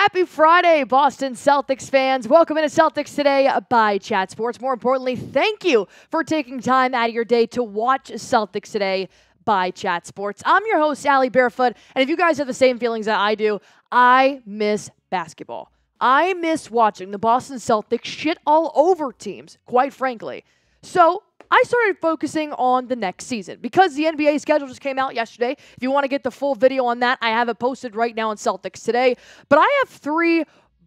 Happy Friday, Boston Celtics fans. Welcome into Celtics Today by Chat Sports. More importantly, thank you for taking time out of your day to watch Celtics Today by Chat Sports. I'm your host, Allie Barefoot, and if you guys have the same feelings that I do, I miss basketball. I miss watching the Boston Celtics shit all over teams, quite frankly. So I started focusing on the next season because the NBA schedule just came out yesterday. If you want to get the full video on that, I have it posted right now on Celtics Today. But I have 3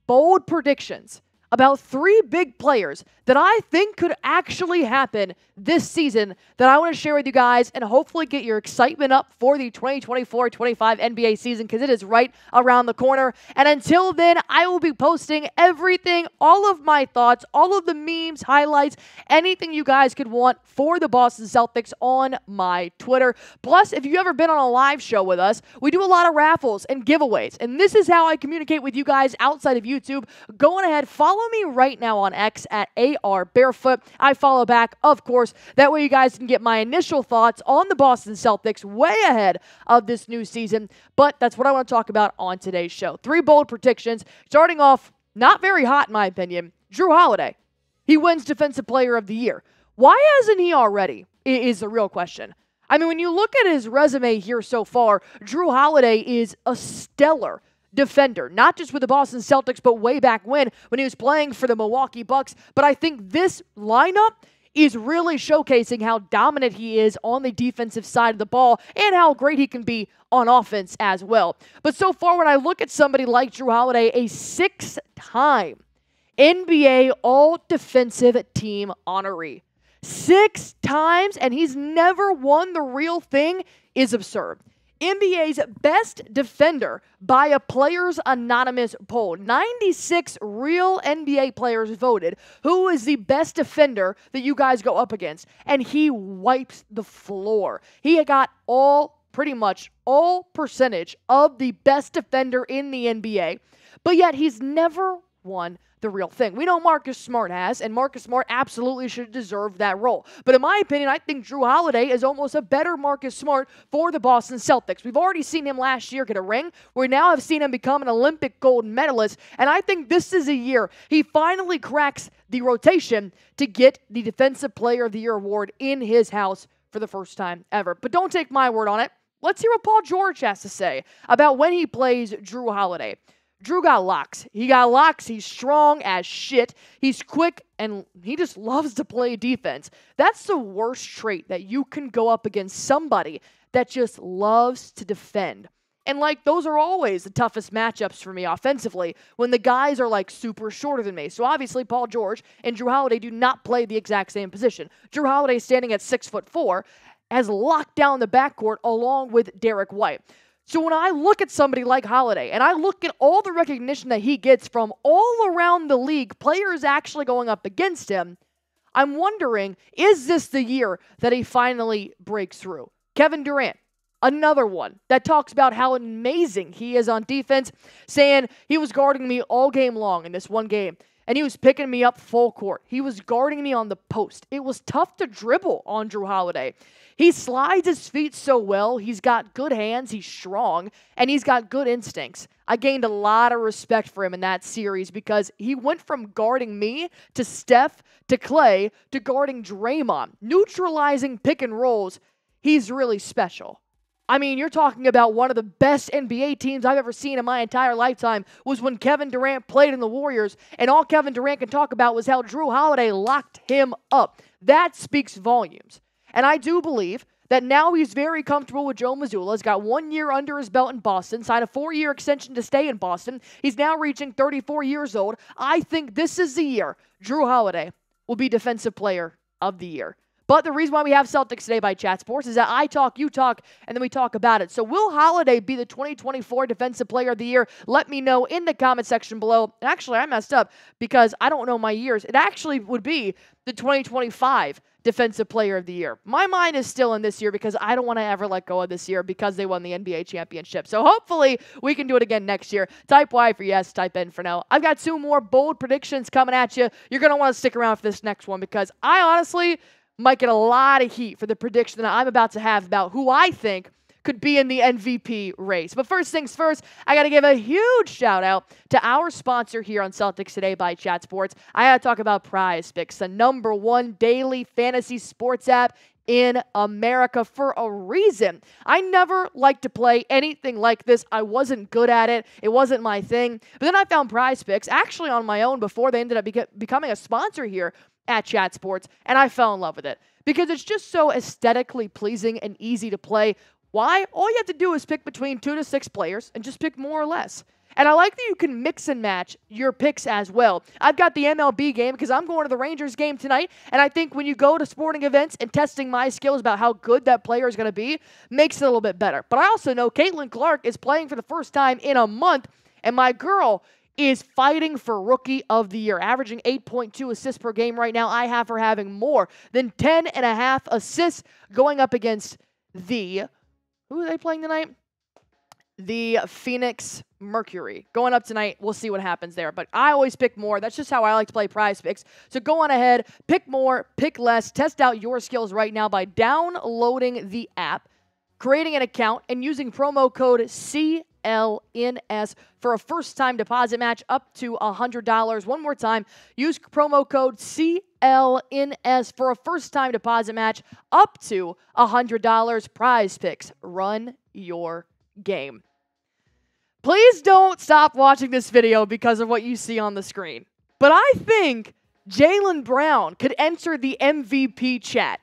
bold predictions about 3 big players that I think could actually happen this season that I want to share with you guys and hopefully get your excitement up for the 2024-25 NBA season because it is right around the corner. And until then, I will be posting everything, all of my thoughts, all of the memes, highlights, anything you guys could want for the Boston Celtics on my Twitter. Plus, if you've ever been on a live show with us, we do a lot of raffles and giveaways. And this is how I communicate with you guys outside of YouTube. Go on ahead, follow me right now on X at AR Barefoot. I follow back, of course. That way you guys can get my initial thoughts on the Boston Celtics way ahead of this new season. But that's what I want to talk about on today's show. 3 bold predictions. Starting off, not very hot in my opinion, Jrue Holiday. He wins Defensive Player of the Year. Why hasn't he already, is the real question. I mean, when you look at his resume here so far, Jrue Holiday is a stellar defender, not just with the Boston Celtics, but way back when he was playing for the Milwaukee Bucks. But I think this lineup is really showcasing how dominant he is on the defensive side of the ball and how great he can be on offense as well. But so far, when I look at somebody like Jrue Holiday, a 6-time NBA All-Defensive Team honoree, 6 times, and he's never won the real thing, is absurd. NBA's best defender by a Players Anonymous poll. 96 real NBA players voted who is the best defender that you guys go up against. And he wipes the floor. He got pretty much all percentage of the best defender in the NBA. But yet he's never won the real thing. We know Marcus Smart has, and Marcus Smart absolutely should deserve that role. But in my opinion, I think Jrue Holiday is almost a better Marcus Smart for the Boston Celtics. We've already seen him last year get a ring. We now have seen him become an Olympic gold medalist, and I think this is a year he finally cracks the rotation to get the Defensive Player of the Year award in his house for the first time ever. But don't take my word on it. Let's hear what Paul George has to say about when he plays Jrue Holiday. Jrue got locks. He got locks. He's strong as shit. He's quick, and he just loves to play defense. That's the worst trait, that you can go up against somebody that just loves to defend. And, those are always the toughest matchups for me offensively when the guys are, super shorter than me. So, obviously, Paul George and Jrue Holiday do not play the exact same position. Jrue Holiday, standing at 6'4", has locked down the backcourt along with Derrick White. So when I look at somebody like Holiday, and I look at all the recognition that he gets from all around the league, players actually going up against him, I'm wondering, is this the year that he finally breaks through? Kevin Durant, another one that talks about how amazing he is on defense, saying he was guarding me all game long in this one game, and he was picking me up full court. He was guarding me on the post. It was tough to dribble on Jrue Holiday. He slides his feet so well. He's got good hands. He's strong. And he's got good instincts. I gained a lot of respect for him in that series because he went from guarding me to Steph to Clay to guarding Draymond. Neutralizing pick and rolls. He's really special. I mean, you're talking about one of the best NBA teams I've ever seen in my entire lifetime was when Kevin Durant played in the Warriors, and all Kevin Durant could talk about was how Jrue Holiday locked him up. That speaks volumes. And I do believe that now he's very comfortable with Joe Mazzulla. He's got 1 year under his belt in Boston, signed a 4-year extension to stay in Boston. He's now reaching 34 years old. I think this is the year Jrue Holiday will be Defensive Player of the Year. But the reason why we have Celtics Today by Chat Sports is that I talk, you talk, and then we talk about it. So will Holiday be the 2024 Defensive Player of the Year? Let me know in the comment section below. And actually, I messed up because I don't know my years. It actually would be the 2025 Defensive Player of the Year. My mind is still in this year because I don't want to ever let go of this year because they won the NBA championship. So hopefully we can do it again next year. Type Y for yes, type N for no. I've got 2 more bold predictions coming at you. You're going to want to stick around for this next one because I honestly might get a lot of heat for the prediction that I'm about to have about who I think could be in the MVP race. But first things first, I got to give a huge shout out to our sponsor here on Celtics Today by Chat Sports. I got to talk about PrizePicks, the #1 daily fantasy sports app in America for a reason. I never liked to play anything like this. I wasn't good at it. It wasn't my thing. But then I found PrizePicks actually on my own before they ended up becoming a sponsor here at Chat Sports, and I fell in love with it because it's just so aesthetically pleasing and easy to play. Why? All you have to do is pick between 2 to 6 players and just pick more or less. And I like that you can mix and match your picks as well. I've got the MLB game because I'm going to the Rangers game tonight, and I think when you go to sporting events and testing my skills about how good that player is going to be makes it a little bit better. But I also know Caitlin Clark is playing for the first time in a month, and my girl is fighting for Rookie of the Year, averaging 8.2 assists per game right now. I have her having more than 10.5 assists going up against who are they playing tonight? The Phoenix Mercury. Going up tonight, we'll see what happens there. But I always pick more. That's just how I like to play PrizePicks. So go on ahead, pick more, pick less, test out your skills right now by downloading the app, creating an account, and using promo code CLNS for a first-time deposit match up to $100. One more time, use promo code CLNS for a first-time deposit match up to $100. PrizePicks. Run your game. Please don't stop watching this video because of what you see on the screen. But I think Jaylen Brown could enter the MVP chat.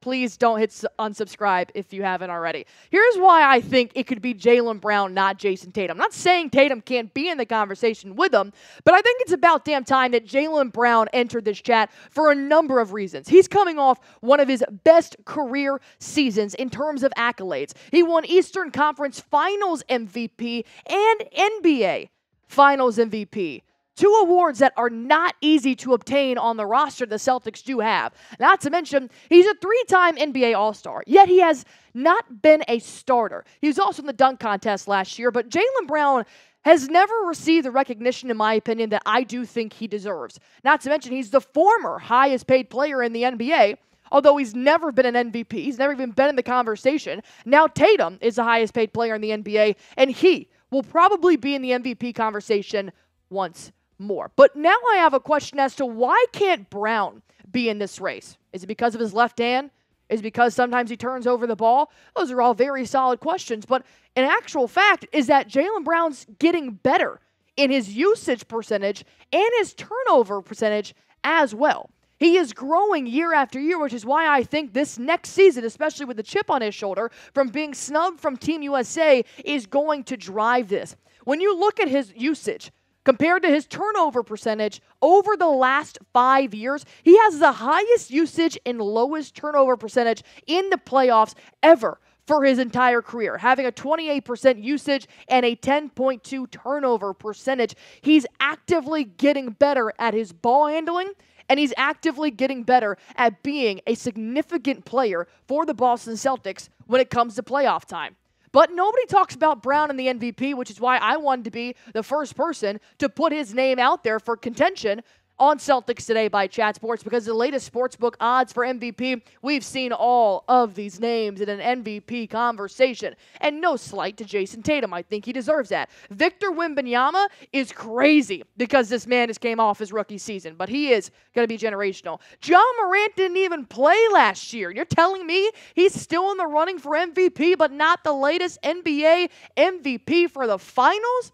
Please don't hit unsubscribe if you haven't already. Here's why I think it could be Jaylen Brown, not Jayson Tatum. I'm not saying Tatum can't be in the conversation with them, but I think it's about damn time that Jaylen Brown entered this chat for a number of reasons. He's coming off one of his best career seasons in terms of accolades. He won Eastern Conference Finals MVP and NBA Finals MVP. 2 awards that are not easy to obtain on the roster the Celtics do have. Not to mention, he's a 3-time NBA All-Star, yet he has not been a starter. He was also in the dunk contest last year, but Jaylen Brown has never received the recognition, in my opinion, that I do think he deserves. Not to mention, he's the former highest paid player in the NBA, although he's never been an MVP. He's never even been in the conversation. Now Tatum is the highest paid player in the NBA, and he will probably be in the MVP conversation once more. But now I have a question as to why can't Brown be in this race? Is it because of his left hand? Is it because sometimes he turns over the ball? Those are all very solid questions. But an actual fact is that Jaylen Brown's getting better in his usage percentage and his turnover percentage as well. He is growing year after year, which is why I think this next season, especially with the chip on his shoulder from being snubbed from Team USA, is going to drive this. When you look at his usage, compared to his turnover percentage over the last 5 years, he has the highest usage and lowest turnover percentage in the playoffs ever for his entire career, having a 28% usage and a 10.2 turnover percentage. He's actively getting better at his ball handling, and he's actively getting better at being a significant player for the Boston Celtics when it comes to playoff time. But nobody talks about Brown in the MVP, which is why I wanted to be the first person to put his name out there for contention on Celtics Today by Chat Sports, because the latest sportsbook odds for MVP, we've seen all of these names in an MVP conversation. And no slight to Jayson Tatum. I think he deserves that. Victor Wembanyama is crazy because this man just came off his rookie season, but he is going to be generational. John Morant didn't even play last year. You're telling me he's still in the running for MVP, but not the latest NBA MVP for the finals?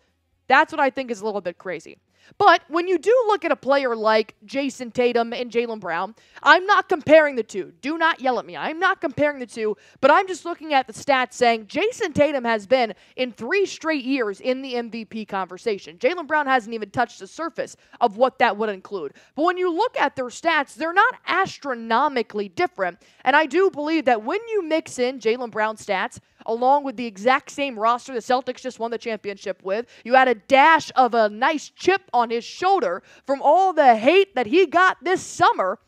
That's what I think is a little bit crazy. But when you do look at a player like Jayson Tatum and Jaylen Brown, I'm not comparing the two. Do not yell at me. I'm not comparing the two, but I'm just looking at the stats saying Jayson Tatum has been in 3 straight years in the MVP conversation. Jaylen Brown hasn't even touched the surface of what that would include. But when you look at their stats, they're not astronomically different. And I do believe that when you mix in Jaylen Brown's stats, along with the exact same roster the Celtics just won the championship with, you add a dash of a nice chip on his shoulder from all the hate that he got this summer,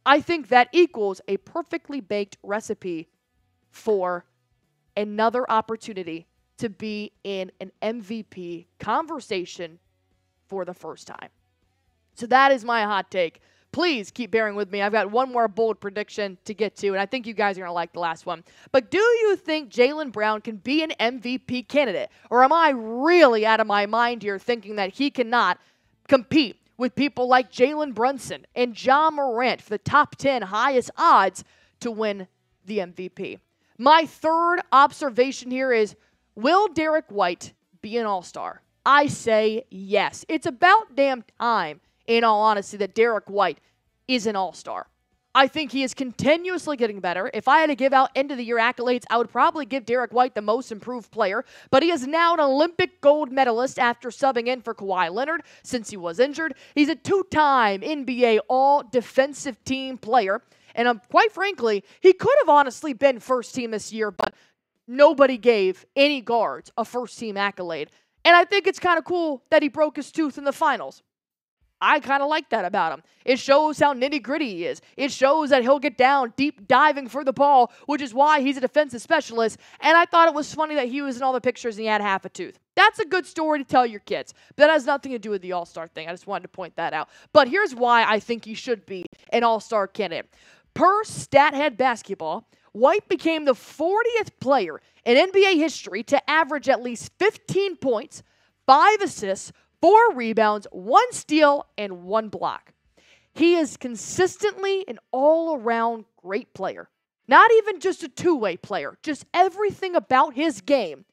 I think that equals a perfectly baked recipe for another opportunity to be in an MVP conversation for the first time. So that is my hot take. please keep bearing with me. I've got one more bold prediction to get to, and I think you guys are going to like the last one. But do you think Jaylen Brown can be an MVP candidate? Or am I really out of my mind here thinking that he cannot compete with people like Jalen Brunson and Ja Morant for the top 10 highest odds to win the MVP? My third observation here is, will Derrick White be an all-star? I say yes. It's about damn time, in all honesty, that Derrick White is an all-star. I think he is continuously getting better. If I had to give out end-of-the-year accolades, I would probably give Derrick White the most improved player, but he is now an Olympic gold medalist after subbing in for Kawhi Leonard since he was injured. He's a two-time NBA all-defensive team player, and quite frankly, he could have honestly been first team this year, but nobody gave any guards a first-team accolade. And I think it's kind of cool that he broke his tooth in the finals. I kind of like that about him. It shows how nitty-gritty he is. It shows that he'll get down deep diving for the ball, which is why he's a defensive specialist. And I thought it was funny that he was in all the pictures and he had half a tooth. That's a good story to tell your kids. But that has nothing to do with the all-star thing. I just wanted to point that out. But here's why I think he should be an all-star candidate. Per StatHead Basketball, White became the 40th player in NBA history to average at least 15 points, 5 assists, 4 rebounds, 1 steal, and 1 block. He is consistently an all-around great player. Not even just a two-way player. Just everything about his game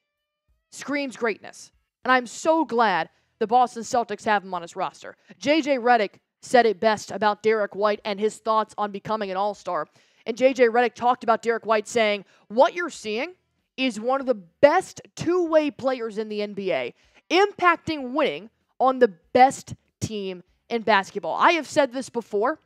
screams greatness. And I'm so glad the Boston Celtics have him on his roster. JJ Redick said it best about Derrick White and his thoughts on becoming an all-star. And JJ Redick talked about Derrick White saying, what you're seeing is one of the best two-way players in the NBA, impacting winning on the best team in basketball. I have said this before.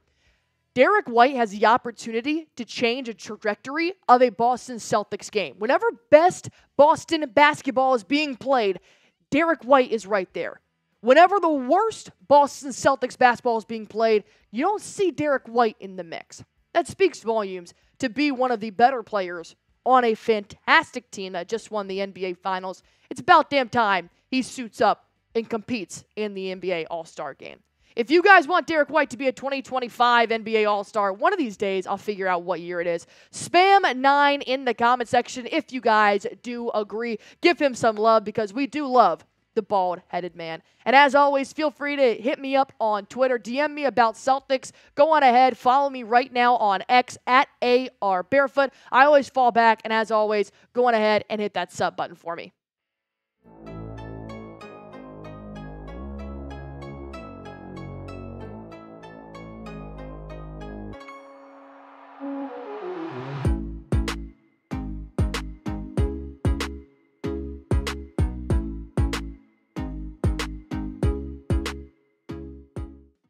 Derrick White has the opportunity to change a trajectory of a Boston Celtics game. Whenever best Boston basketball is being played, Derrick White is right there. Whenever the worst Boston Celtics basketball is being played, you don't see Derrick White in the mix. That speaks volumes to be one of the better players on a fantastic team that just won the NBA Finals. It's about damn time he suits up and competes in the NBA All-Star game. If you guys want Derrick White to be a 2025 NBA All-Star, one of these days I'll figure out what year it is. Spam 9 in the comment section if you guys do agree. Give him some love because we do love the bald-headed man. And as always, feel free to hit me up on Twitter. DM me about Celtics. Go on ahead. Follow me right now on X at AR Barefoot. I always fall back. And as always, go on ahead and hit that sub button for me.